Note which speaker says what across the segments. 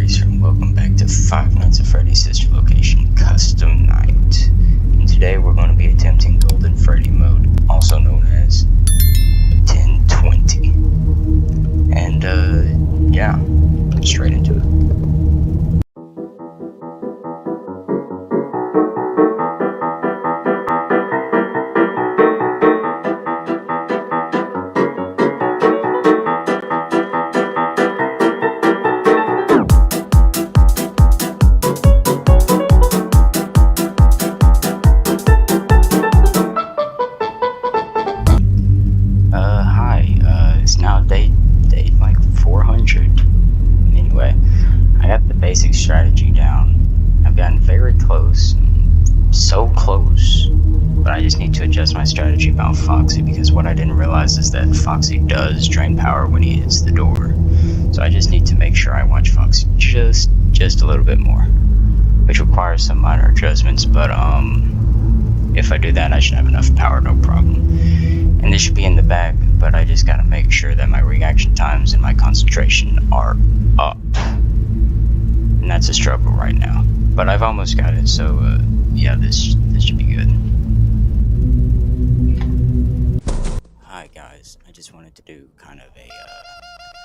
Speaker 1: Racer, and welcome back to Five Nights at Freddy's Sister Location Custom Night. And today we're going to be attempting Golden Freddy mode, also known as 1020. And yeah, straight into it. It's now day like 400. Anyway, I got the basic strategy down. I've gotten very close, so close, but I just need to adjust my strategy about Foxy, because what I didn't realize is that Foxy does drain power when he hits the door. So I just need to make sure I watch Foxy just a little bit more, which requires some minor adjustments, but if I do that, I should have enough power, no problem. And this should be in the back, but I just gotta make sure that my reaction times and my concentration are up. And that's a struggle right now. But I've almost got it, so yeah, this should be good. Hi guys, I just wanted to do kind of a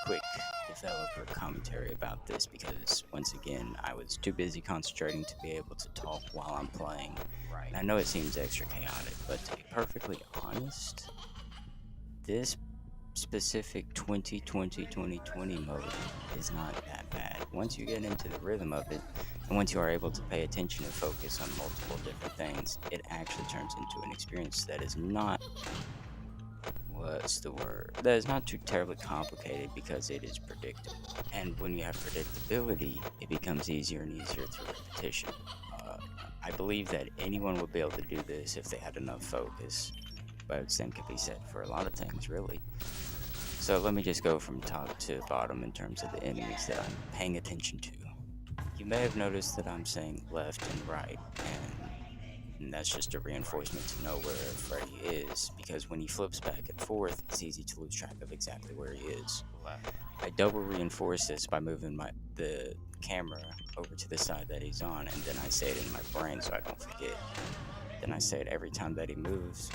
Speaker 1: quick developer commentary about this, because once again, I was too busy concentrating to be able to talk while I'm playing. And I know it seems extra chaotic, but to be perfectly honest, this specific 2020 mode is not that bad. Once you get into the rhythm of it, and once you are able to pay attention and focus on multiple different things, it actually turns into an experience that is not, that is not too terribly complicated, because it is predictable. And when you have predictability, it becomes easier and easier through repetition. I believe that anyone would be able to do this if they had enough focus, but the same can be said for a lot of things, really. So let me just go from top to bottom in terms of the enemies that I'm paying attention to. You may have noticed that I'm saying left and right, and that's just a reinforcement to know where Freddy is, because when he flips back and forth, it's easy to lose track of exactly where he is. I double reinforce this by moving the camera over to the side that he's on, and then I say it in my brain so I don't forget. Then I say it every time that he moves.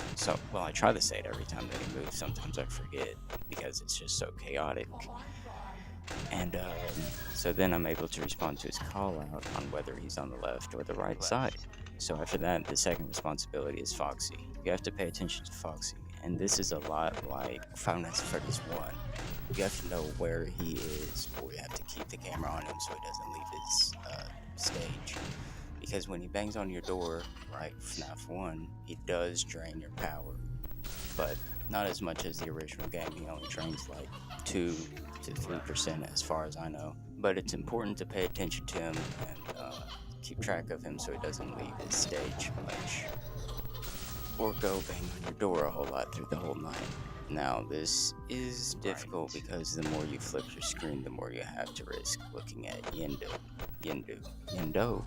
Speaker 1: I try to say it every time that he moves. Sometimes I forget, because it's just so chaotic. And so then I'm able to respond to his call out on whether he's on the left or the right side. So after that, the second responsibility is Foxy. You have to pay attention to Foxy, and this is a lot like Five Nights at Freddy's 1. You have to know where he is, or you have to keep the camera on him so he doesn't leave his stage. Because when he bangs on your door, like FNAF 1, he does drain your power, but not as much as the original game. He only drains like 2 to 3% as far as I know. But it's important to pay attention to him and keep track of him so he doesn't leave his stage much, or go bang on your door a whole lot through the whole night. Now, this is difficult because the more you flip your screen, the more you have to risk looking at Yendo. I don't know.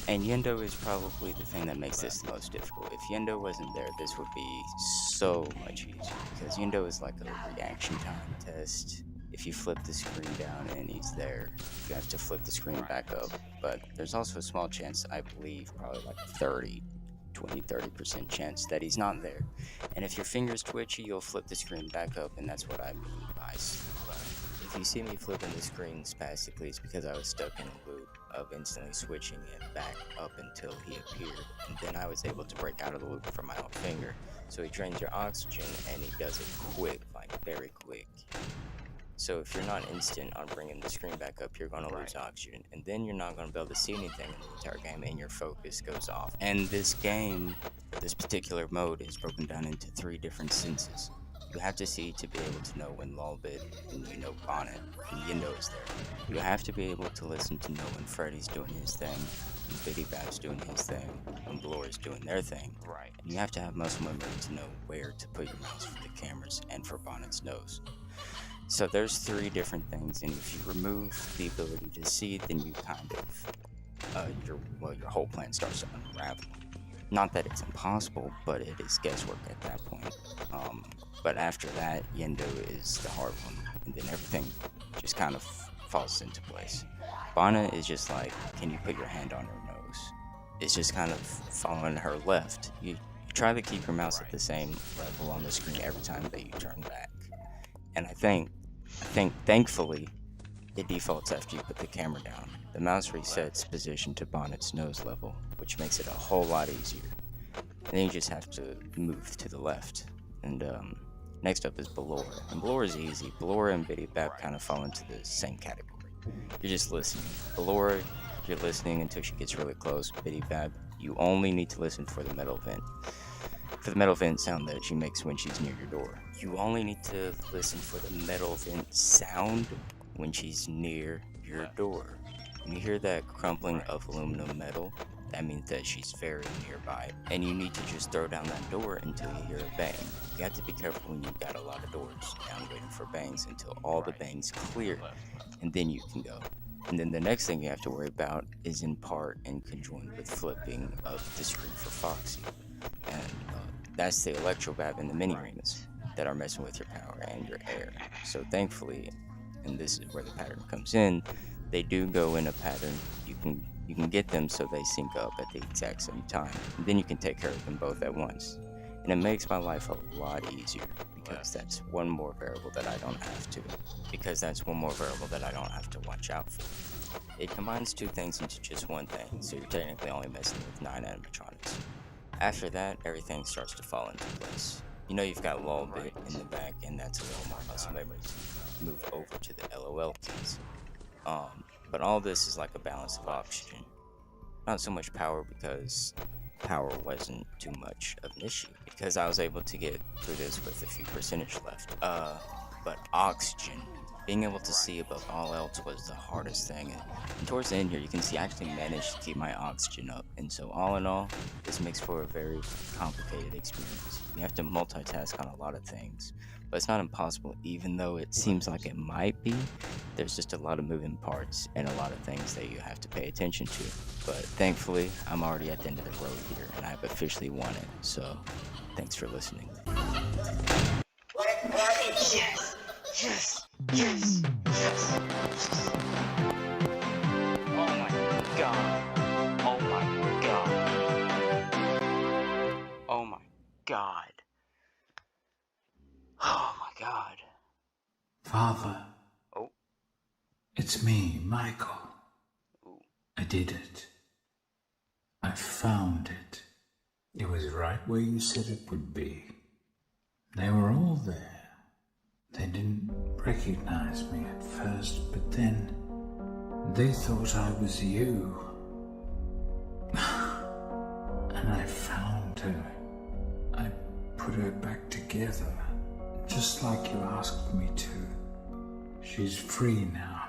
Speaker 1: And Yendo is probably the thing that makes this the most difficult. If Yendo wasn't there, this would be so much easier, because Yendo is like a reaction time test. If you flip the screen down and he's there, you have to flip the screen back up. But there's also a small chance, I believe, probably like 30% chance that he's not there. And if your finger's twitchy, you'll flip the screen back up, and that's what I mean by slow. If you see me flipping the screen spastically, it's because I was stuck in a loop of instantly switching it back up until he appeared, and then I was able to break out of the loop from my own finger. So he drains your oxygen, and he does it quick, like very quick. So if you're not instant on bringing the screen back up, you're going to lose oxygen, and then you're not going to be able to see anything in the entire game, and your focus goes off. And this game, this particular mode, is broken down into 3 different senses. You have to see to be able to know when Lolbit and Bonnet and Yendo is there. You have to be able to listen to know when Freddy's doing his thing, when Biddy Bab's doing his thing, when Blora's doing their thing. And you have to have muscle memory to know where to put your mouse for the cameras and for Bonnet's nose. So there's 3 different things, and if you remove the ability to see, then you kind of, your whole plan starts to unravel. Not that it's impossible, but it is guesswork at that point. But after that, Yendo is the hard one, and then everything just kind of falls into place. Bonna is just like, can you put your hand on her nose? It's just kind of following her left. You try to keep your mouse at the same level on the screen every time that you turn back. And I think thankfully, it defaults after you put the camera down. The mouse resets position to Bonnet's nose level, which makes it a whole lot easier. And then you just have to move to the left. And next up is Ballora. And Ballora is easy. Ballora and Biddy Bap kind of fall into the same category. You're just listening. Ballora, you're listening until she gets really close. Biddy Bap, you only need to listen for the metal vent. For the metal vent sound that she makes when she's near your door. You only need to listen for the metal vent sound when she's near your door. When you hear that crumpling of aluminum metal, that means that she's very nearby, and you need to just throw down that door until you hear a bang. You have to be careful when you've got a lot of doors down waiting for bangs until all the bangs clear, and then you can go. And then the next thing you have to worry about is in part and conjoined with flipping of the screen for Foxy. And that's the electrobab and the mini rings that are messing with your power and your air. So thankfully, and this is where the pattern comes in, they do go in a pattern. You can get them so they sync up at the exact same time. And then you can take care of them both at once. And it makes my life a lot easier because that's one more variable that I don't have to watch out for. It combines two things into just one thing, so you're technically only messing with 9 animatronics. After that, everything starts to fall into place. You know you've got LOL bit in the back, and that's a little more muscle memory to move over to the LOL keys. But all this is like a balance of oxygen. Not so much power, because power wasn't too much of an issue, because I was able to get through this with a few percentage left. But oxygen, being able to see above all else was the hardest thing. And towards the end here, you can see I actually managed to keep my oxygen up. And so all in all, this makes for a very complicated experience. You have to multitask on a lot of things, but it's not impossible, even though it seems like it might be. There's just a lot of moving parts and a lot of things that you have to pay attention to. But thankfully, I'm already at the end of the road here, and I've officially won it. So, thanks for listening.
Speaker 2: Yes! Yes! Yes! Yes! Oh my god! Oh my god! Oh my god! Oh my god!
Speaker 3: Father.
Speaker 2: Oh.
Speaker 3: It's me, Michael.
Speaker 2: Ooh.
Speaker 3: I did it. I found it. It was right where you said it would be. They were all there. They didn't recognize me at first, but then they thought I was you. And I found her. I put her back together, just like you asked me to. She's free now.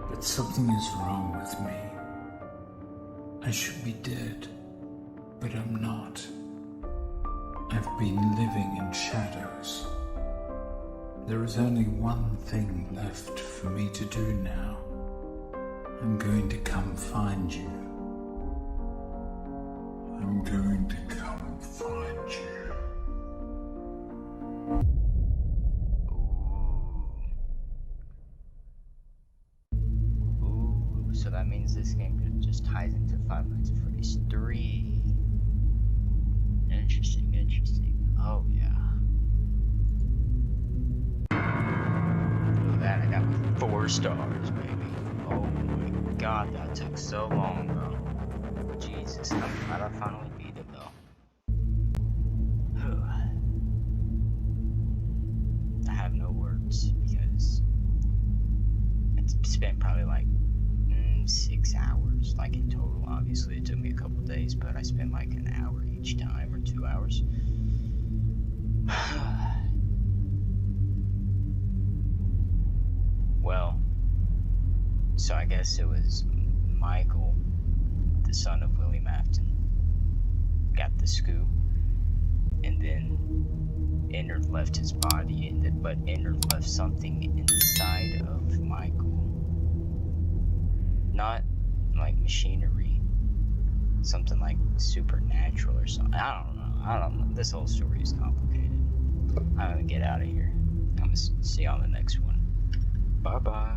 Speaker 3: But something is wrong with me. I should be dead, but I'm not. I've been living in shadows. There is only one thing left for me to do now. I'm going to come find you. I'm going to come find you.
Speaker 1: Ooh, so that means this game just ties into Five Nights at Freddy's 3. Interesting, interesting. Oh, yeah. Look at that, I got 4 stars, baby. Oh my god, that took so long, bro. Jesus, I'm glad I finally beat it, though. I have no words, because I spent probably like 6 hours, like in total. Obviously, it took me a couple days, but I spent like an hour each time, or 2 hours. Well, so I guess it was Michael, the son of William Afton, got the scoop, and then Ennard left his body, but Ennard left something inside of Michael. Not like machinery, something like supernatural or something. I don't know. This whole story is complicated. I'm gonna get out of here. I'm gonna see you on the next one. Bye bye.